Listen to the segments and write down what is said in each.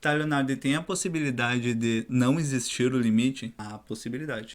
Tá, Leonardo, e tem a possibilidade de não existir o limite? Há a possibilidade.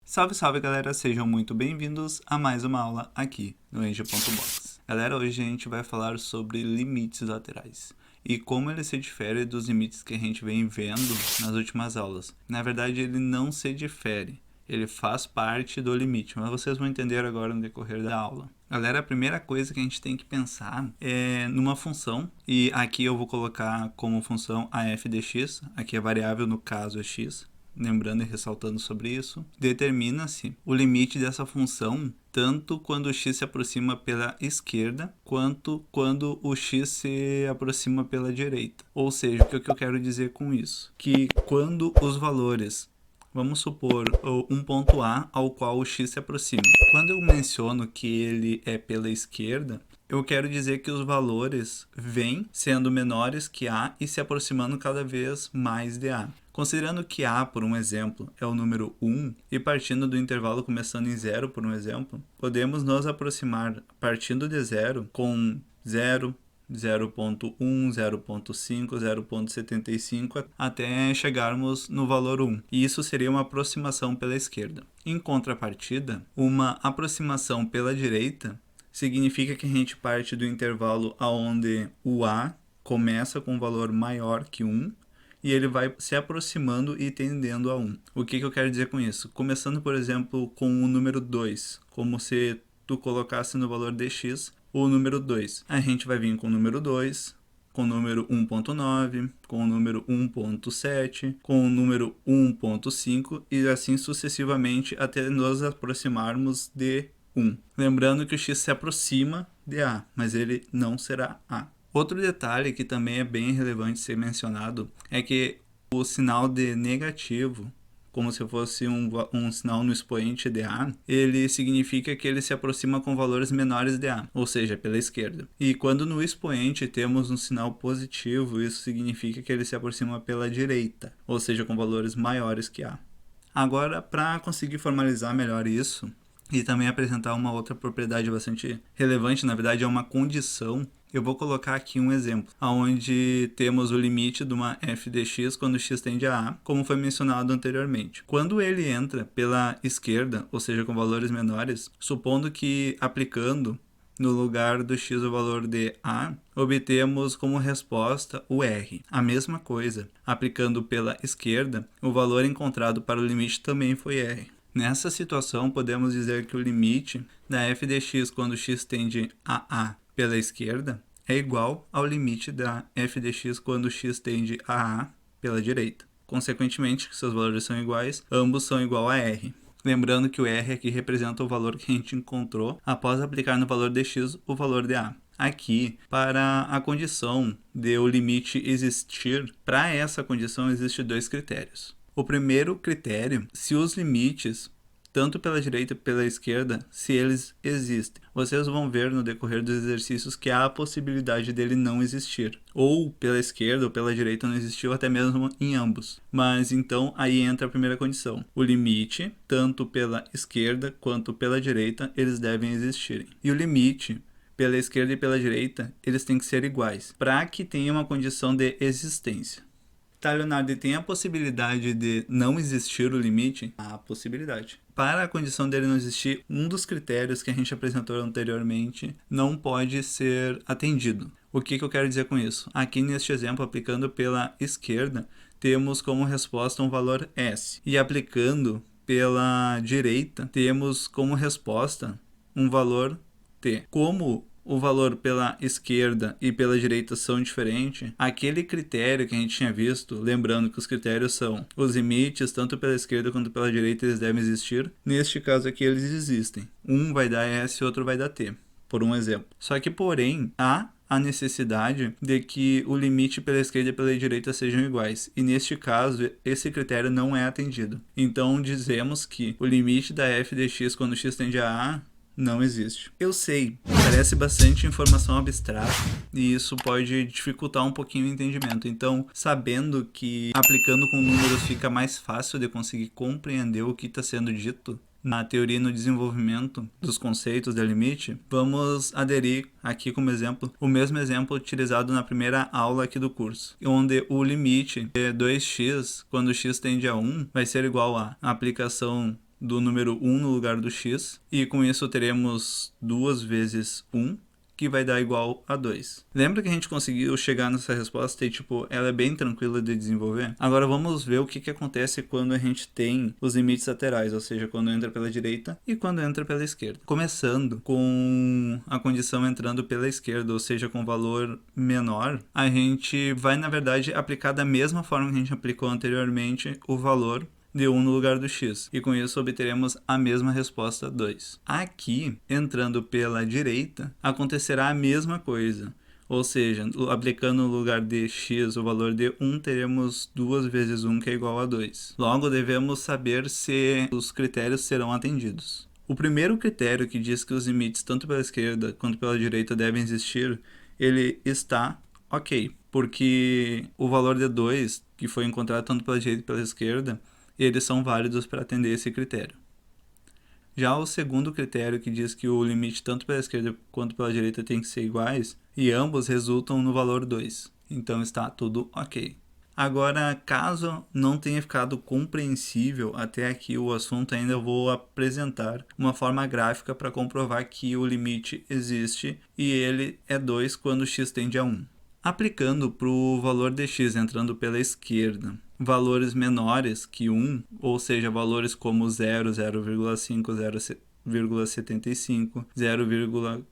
Salve, salve, galera! Sejam muito bem-vindos a mais uma aula aqui no Angel.box. Galera, hoje a gente vai falar sobre limites laterais e como ele se difere dos limites que a gente vem vendo nas últimas aulas. Na verdade, ele não se difere, ele faz parte do limite, mas vocês vão entender agora no decorrer da aula. Galera, a primeira coisa que a gente tem que pensar é numa função, e aqui eu vou colocar como função a f de x, aqui a variável no caso é x. Lembrando e ressaltando sobre isso, determina-se o limite dessa função tanto quando o x se aproxima pela esquerda, quanto quando o x se aproxima pela direita. Ou seja, o que eu quero dizer com isso? Que quando os valores, vamos supor, um ponto A ao qual o x se aproxima. Quando eu menciono que ele é pela esquerda, eu quero dizer que os valores vêm sendo menores que A e se aproximando cada vez mais de A. Considerando que A, por um exemplo, é o número 1 e partindo do intervalo começando em 0, por um exemplo, podemos nos aproximar partindo de 0 com 0, 0.1, 0.5, 0.75 até chegarmos no valor 1. E isso seria uma aproximação pela esquerda. Em contrapartida, uma aproximação pela direita significa que a gente parte do intervalo onde o A começa com um valor maior que 1 e ele vai se aproximando e tendendo a 1. O que eu quero dizer com isso? Começando, por exemplo, com o número 2, como se tu colocasse no valor de x o número 2. A gente vai vir com o número 2, com o número 1.9, com o número 1.7, com o número 1.5 e assim sucessivamente até nos aproximarmos de 1. Lembrando que o x se aproxima de A, mas ele não será A. Outro detalhe que também é bem relevante ser mencionado é que o sinal de negativo, como se fosse um sinal no expoente de A, ele significa que ele se aproxima com valores menores de A, ou seja, pela esquerda. E quando no expoente temos um sinal positivo, isso significa que ele se aproxima pela direita, ou seja, com valores maiores que A. Agora, para conseguir formalizar melhor isso, e também apresentar uma outra propriedade bastante relevante, na verdade é uma condição, eu vou colocar aqui um exemplo, onde temos o limite de uma f de x quando x tende a A, como foi mencionado anteriormente. Quando ele entra pela esquerda, ou seja, com valores menores, supondo que aplicando no lugar do x o valor de A, obtemos como resposta o R. A mesma coisa, aplicando pela esquerda, o valor encontrado para o limite também foi R. Nessa situação, podemos dizer que o limite da f de x quando x tende a A pela esquerda é igual ao limite da f de x quando x tende a A pela direita. Consequentemente, que seus valores são iguais, ambos são igual a R. Lembrando que o R aqui representa o valor que a gente encontrou após aplicar no valor de x o valor de A. Aqui, para a condição de o limite existir, para essa condição existem dois critérios. O primeiro critério, se os limites, tanto pela direita como pela esquerda, se eles existem. Vocês vão ver no decorrer dos exercícios que há a possibilidade dele não existir. Ou pela esquerda ou pela direita não existiu, até mesmo em ambos. Mas então aí entra a primeira condição. O limite, tanto pela esquerda quanto pela direita, eles devem existirem. E o limite pela esquerda e pela direita, eles têm que ser iguais, para que tenha uma condição de existência. Tá, Leonardo, e tem a possibilidade de não existir o limite? Há a possibilidade. Para a condição dele não existir, um dos critérios que a gente apresentou anteriormente não pode ser atendido. O que eu quero dizer com isso? Aqui neste exemplo, aplicando pela esquerda, temos como resposta um valor S. E aplicando pela direita, temos como resposta um valor T. Como o valor pela esquerda e pela direita são diferentes, aquele critério que a gente tinha visto, lembrando que os critérios são os limites, tanto pela esquerda quanto pela direita, eles devem existir. Neste caso aqui, eles existem. Um vai dar S e outro vai dar T, por um exemplo. Só que, porém, há a necessidade de que o limite pela esquerda e pela direita sejam iguais. E neste caso, esse critério não é atendido. Então, dizemos que o limite da f de x quando x tende a A não existe. Eu sei, parece bastante informação abstrata e isso pode dificultar um pouquinho o entendimento. Então, sabendo que aplicando com números fica mais fácil de conseguir compreender o que está sendo dito, na teoria e no desenvolvimento dos conceitos de limite, vamos aderir aqui como exemplo o mesmo exemplo utilizado na primeira aula aqui do curso, onde o limite de 2x, quando x tende a 1, vai ser igual a aplicação do número 1 no lugar do x, e com isso teremos 2 vezes 1, que vai dar igual a 2. Lembra que a gente conseguiu chegar nessa resposta e, ela é bem tranquila de desenvolver? Agora vamos ver o que acontece quando a gente tem os limites laterais, ou seja, quando entra pela direita e quando entra pela esquerda. Começando com a condição entrando pela esquerda, ou seja, com valor menor, a gente vai, na verdade, aplicar da mesma forma que a gente aplicou anteriormente o valor de 1 no lugar do x, e com isso obteremos a mesma resposta 2. Aqui, entrando pela direita, acontecerá a mesma coisa, ou seja, aplicando no lugar de x o valor de 1, teremos 2 vezes 1, que é igual a 2. Logo, devemos saber se os critérios serão atendidos. O primeiro critério, que diz que os limites tanto pela esquerda quanto pela direita devem existir, ele está ok, porque o valor de 2, que foi encontrado tanto pela direita e pela esquerda, eles são válidos para atender esse critério. Já o segundo critério, que diz que o limite tanto pela esquerda quanto pela direita tem que ser iguais, e ambos resultam no valor 2. Então está tudo ok. Agora, caso não tenha ficado compreensível até aqui o assunto, ainda vou apresentar uma forma gráfica para comprovar que o limite existe e ele é 2 quando x tende a 1. Aplicando para o valor de x entrando pela esquerda valores menores que 1, ou seja, valores como 0, 0,5, 0,75, 0,95,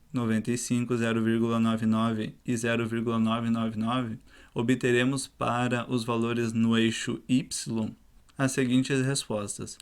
0,99 e 0,999, obteremos para os valores no eixo y as seguintes respostas: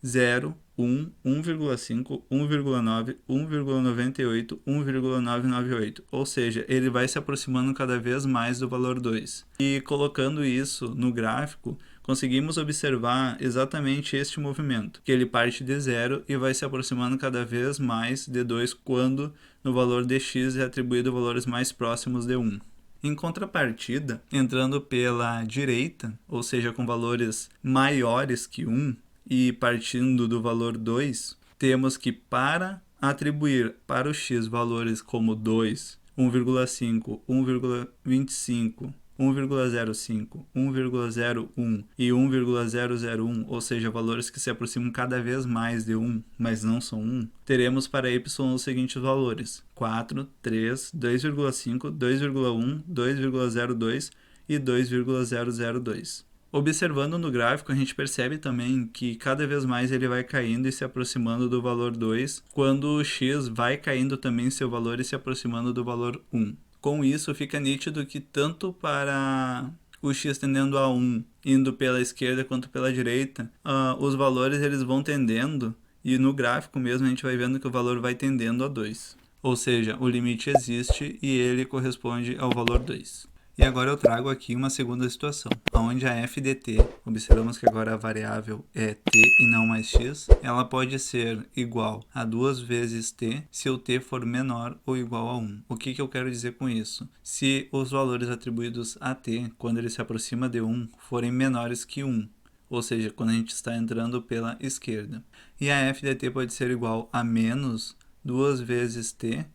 0, 1, 1,5, 1,9, 1,98, 1,998, ou seja, ele vai se aproximando cada vez mais do valor 2. E colocando isso no gráfico, conseguimos observar exatamente este movimento, que ele parte de 0 e vai se aproximando cada vez mais de 2 quando no valor de x é atribuído valores mais próximos de 1. Em contrapartida, entrando pela direita, ou seja, com valores maiores que 1, e partindo do valor 2, temos que para atribuir para o x valores como 2, 1,5, 1,25, 1,05, 1,01 e 1,001, ou seja, valores que se aproximam cada vez mais de 1, mas não são 1, teremos para y os seguintes valores: 4, 3, 2,5, 2,1, 2,02 e 2,002. Observando no gráfico, a gente percebe também que cada vez mais ele vai caindo e se aproximando do valor 2, quando o x vai caindo também seu valor e se aproximando do valor 1. Com isso, fica nítido que tanto para o x tendendo a 1, indo pela esquerda quanto pela direita, os valores eles vão tendendo, e no gráfico mesmo a gente vai vendo que o valor vai tendendo a 2. Ou seja, o limite existe e ele corresponde ao valor 2. E agora eu trago aqui uma segunda situação, onde a f de t, observamos que agora a variável é t e não mais x, ela pode ser igual a 2 vezes t se o t for menor ou igual a 1. O que eu quero dizer com isso? Se os valores atribuídos a t, quando ele se aproxima de 1, forem menores que 1, ou seja, quando a gente está entrando pela esquerda. E a f de t pode ser igual a menos 2 vezes t,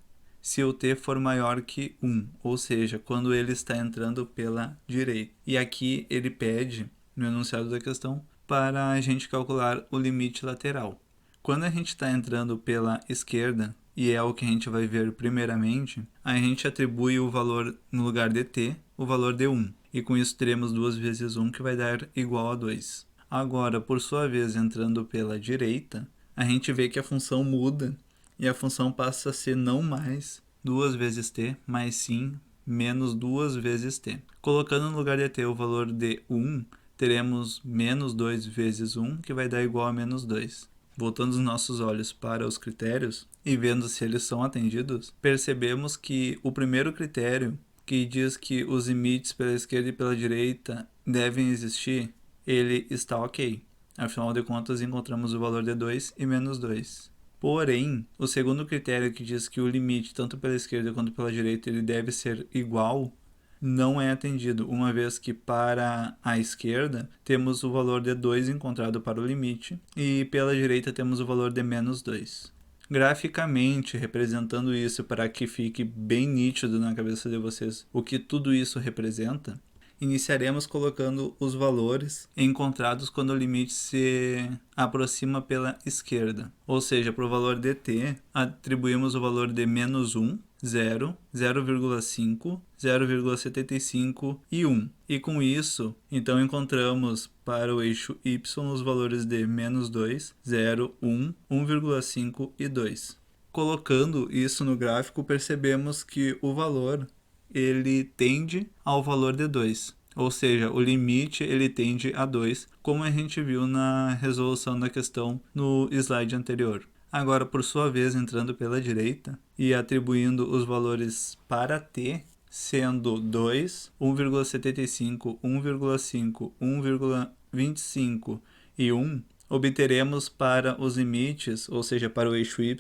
se o t for maior que 1, ou seja, quando ele está entrando pela direita. E aqui ele pede, no enunciado da questão, para a gente calcular o limite lateral. Quando a gente está entrando pela esquerda, e é o que a gente vai ver primeiramente, a gente atribui o valor, no lugar de t, o valor de 1. E com isso teremos 2 vezes 1, que vai dar igual a 2. Agora, por sua vez, entrando pela direita, a gente vê que a função muda, e a função passa a ser não mais 2 vezes t, mas sim menos 2 vezes t. Colocando no lugar de t o valor de 1, teremos menos 2 vezes 1, que vai dar igual a menos 2. Voltando os nossos olhos para os critérios e vendo se eles são atendidos, percebemos que o primeiro critério, que diz que os limites pela esquerda e pela direita devem existir, ele está ok. Afinal de contas, encontramos o valor de 2 e menos 2. Porém, o segundo critério, que diz que o limite, tanto pela esquerda quanto pela direita, ele deve ser igual, não é atendido, uma vez que para a esquerda temos o valor de 2 encontrado para o limite e pela direita temos o valor de menos 2. Graficamente, representando isso para que fique bem nítido na cabeça de vocês o que tudo isso representa, iniciaremos colocando os valores encontrados quando o limite se aproxima pela esquerda. Ou seja, para o valor de t, atribuímos o valor de menos 1, 0, 0,5, 0,75 e 1. E com isso, então encontramos para o eixo y os valores de menos 2, 0, 1, 1,5 e 2. Colocando isso no gráfico, percebemos que o valor ele tende ao valor de 2, ou seja, o limite ele tende a 2, como a gente viu na resolução da questão no slide anterior. Agora, por sua vez, entrando pela direita e atribuindo os valores para t, sendo 2, 1,75, 1,5, 1,25 e 1, obteremos para os limites, ou seja, para o eixo y,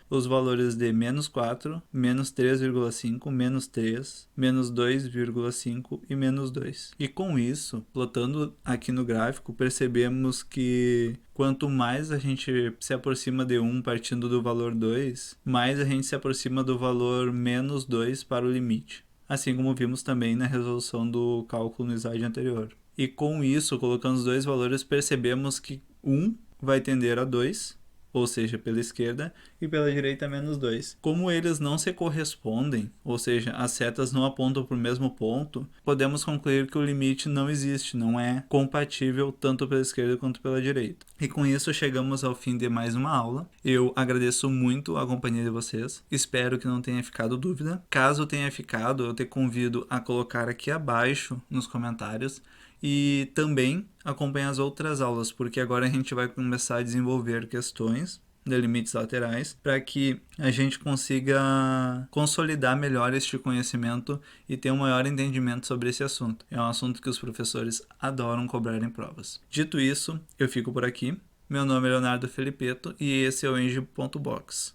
os valores de menos 4, menos 3,5, menos 3, menos 2,5 e menos 2. E com isso, plotando aqui no gráfico, percebemos que quanto mais a gente se aproxima de 1 partindo do valor 2, mais a gente se aproxima do valor menos 2 para o limite. Assim como vimos também na resolução do cálculo no slide anterior. E com isso, colocando os dois valores, percebemos que 1 vai tender a 2, ou seja, pela esquerda, e pela direita menos 2. Como eles não se correspondem, ou seja, as setas não apontam para o mesmo ponto, podemos concluir que o limite não existe, não é compatível tanto pela esquerda quanto pela direita. E com isso chegamos ao fim de mais uma aula. Eu agradeço muito a companhia de vocês, espero que não tenha ficado dúvida. Caso tenha ficado, eu te convido a colocar aqui abaixo nos comentários e também acompanhe as outras aulas, porque agora a gente vai começar a desenvolver questões de limites laterais para que a gente consiga consolidar melhor este conhecimento e ter um maior entendimento sobre esse assunto. É um assunto que os professores adoram cobrar em provas. Dito isso, eu fico por aqui. Meu nome é Leonardo Felipeto e esse é o Eng.box.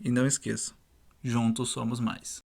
E não esqueça, juntos somos mais.